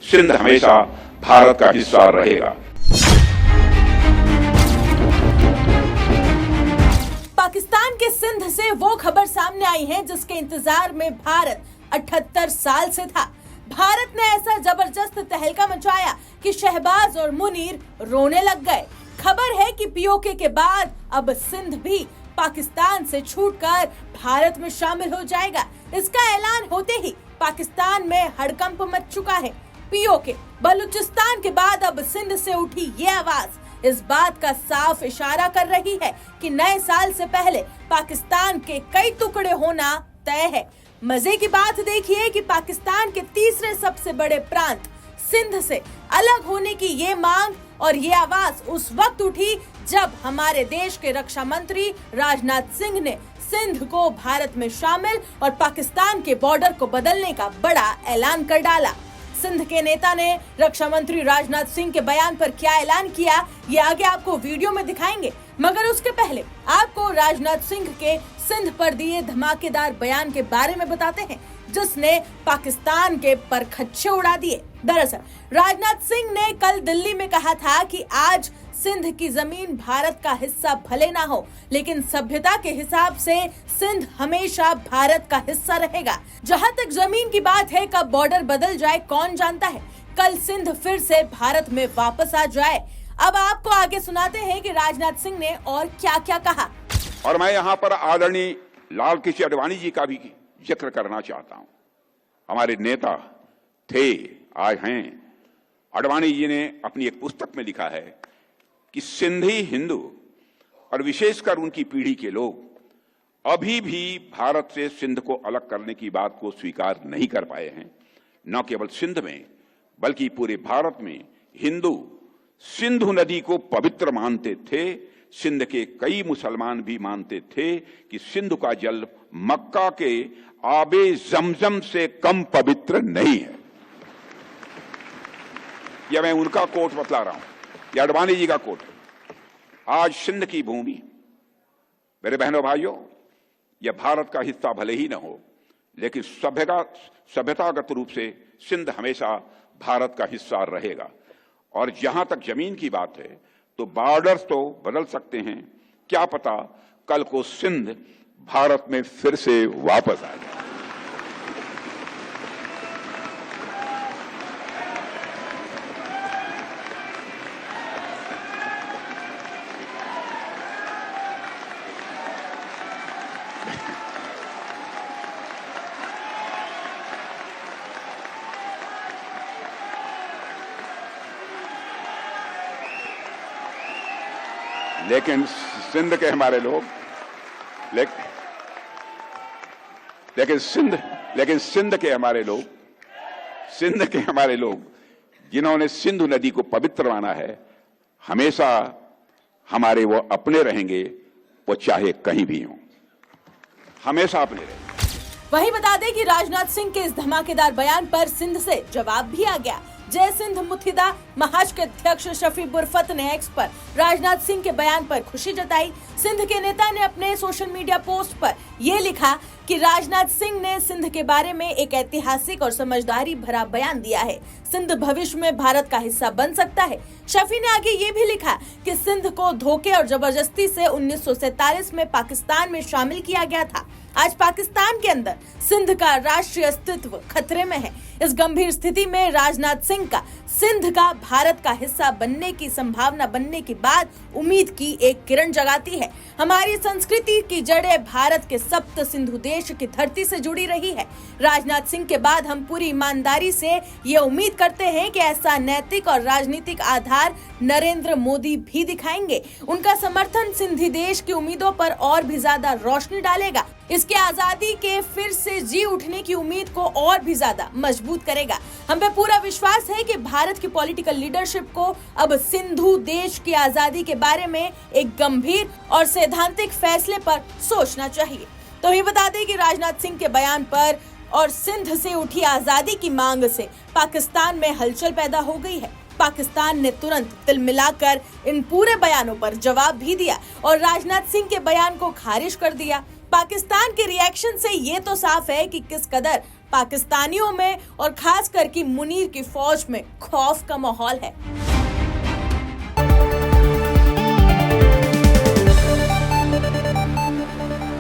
सिंध हमेशा भारत का हिस्सा रहेगा। पाकिस्तान के सिंध से वो खबर सामने आई है जिसके इंतजार में भारत 78 साल से था। भारत ने ऐसा जबरदस्त तहलका मचाया कि शहबाज और मुनीर रोने लग गए। खबर है कि पीओके के बाद अब सिंध भी पाकिस्तान से छूटकर भारत में शामिल हो जाएगा। इसका ऐलान होते ही पाकिस्तान में हड़कंप मच चुका है। पीओके बलूचिस्तान के बाद अब सिंध से उठी ये आवाज इस बात का साफ इशारा कर रही है कि नए साल से पहले पाकिस्तान के कई टुकड़े होना तय है। मजे की बात देखिए कि पाकिस्तान के तीसरे सबसे बड़े प्रांत सिंध से अलग होने की ये मांग और ये आवाज उस वक्त उठी जब हमारे देश के रक्षा मंत्री राजनाथ सिंह ने सिंध को भारत में शामिल और पाकिस्तान के बॉर्डर को बदलने का बड़ा ऐलान कर डाला। सिंध के नेता ने रक्षा मंत्री राजनाथ सिंह के बयान पर क्या ऐलान किया ये आगे आपको वीडियो में दिखाएंगे, मगर उसके पहले आपको राजनाथ सिंह के सिंध पर दिए धमाकेदार बयान के बारे में बताते हैं जिसने पाकिस्तान के परखच्चे उड़ा दिए। दरअसल राजनाथ सिंह ने कल दिल्ली में कहा था कि आज सिंध की जमीन भारत का हिस्सा भले ना हो, लेकिन सभ्यता के हिसाब से सिंध हमेशा भारत का हिस्सा रहेगा। जहां तक जमीन की बात है, कब बॉर्डर बदल जाए कौन जानता है, कल सिंध फिर से भारत में वापस आ जाए। अब आपको आगे सुनाते हैं कि राजनाथ सिंह ने और क्या क्या कहा। और मैं यहाँ पर आदरणीय लाल कृष्ण आडवाणी जी का भी जिक्र करना चाहता हूँ। हमारे नेता थे, आज हैं। आडवाणी जी ने अपनी एक पुस्तक में लिखा है कि सिंधी हिंदू और विशेषकर उनकी पीढ़ी के लोग अभी भी भारत से सिंध को अलग करने की बात को स्वीकार नहीं कर पाए हैं। न केवल सिंध में बल्कि पूरे भारत में हिंदू सिंधु नदी को पवित्र मानते थे। सिंध के कई मुसलमान भी मानते थे कि सिंधु का जल मक्का के आबे जमजम से कम पवित्र नहीं है। यह मैं उनका कोट बतला रहा हूं, यह आडवाणी जी का कोट है। आज सिंध की भूमि, मेरे बहनों भाइयों, यह भारत का हिस्सा भले ही न हो, लेकिन सभ्यतागत रूप से सिंध हमेशा भारत का हिस्सा रहेगा। और जहां तक जमीन की बात है तो बॉर्डर्स तो बदल सकते हैं, क्या पता कल को सिंध भारत में फिर से वापस आ जाए। लेकिन सिंध के हमारे लोग लेकिन सिंध के हमारे लोग जिन्होंने सिंधु नदी को पवित्र माना है, हमेशा हमारे वो अपने रहेंगे, वो चाहे कहीं भी हों, हमेशा अपने रहेंगे। वहीं बता दें कि राजनाथ सिंह के इस धमाकेदार बयान पर सिंध से जवाब भी आ गया। जय सिंध मुत्हिदा महाज के अध्यक्ष शफी बुरफत ने एक्स पर राजनाथ सिंह के बयान पर खुशी जताई। सिंध के नेता ने अपने सोशल मीडिया पोस्ट पर यह लिखा कि राजनाथ सिंह ने सिंध के बारे में एक ऐतिहासिक और समझदारी भरा बयान दिया है। सिंध भविष्य में भारत का हिस्सा बन सकता है। शफी ने आगे ये भी लिखा कि सिंध को धोखे और जबरदस्ती से 1947 में पाकिस्तान में शामिल किया गया था। आज पाकिस्तान के अंदर सिंध का राष्ट्रीय अस्तित्व खतरे में है। इस गंभीर स्थिति में राजनाथ सिंह का सिंध का भारत का हिस्सा बनने की संभावना बनने की बात उम्मीद की एक किरण जगाती है। हमारी संस्कृति की जड़ें भारत के सप्त सिंधु देश की धरती से जुड़ी रही है। राजनाथ सिंह के बाद हम पूरी ईमानदारी से ये उम्मीद करते हैं कि ऐसा नैतिक और राजनीतिक आधार नरेंद्र मोदी भी दिखाएंगे। उनका समर्थन सिंधी देश की उम्मीदों पर और भी ज्यादा रोशनी डालेगा। इसके आजादी के फिर से जी उठने की उम्मीद को और भी ज्यादा मजबूत करेगा। हम पे पूरा विश्वास है कि भारत की पॉलिटिकल लीडरशिप को अब सिंधु देश की आजादी के बारे में एक गंभीर और सैद्धांतिक फैसले पर सोचना चाहिए। तो ये बता दें कि राजनाथ सिंह के बयान पर और सिंध से उठी आजादी की मांग से पाकिस्तान में हलचल पैदा हो गई है। पाकिस्तान ने तुरंत तिल मिलाकर इन पूरे बयानों पर जवाब भी दिया और राजनाथ सिंह के बयान को खारिज कर दिया। पाकिस्तान के रिएक्शन से ये तो साफ है कि किस कदर पाकिस्तानियों में और खासकर कि मुनीर की फौज में खौफ का माहौल है।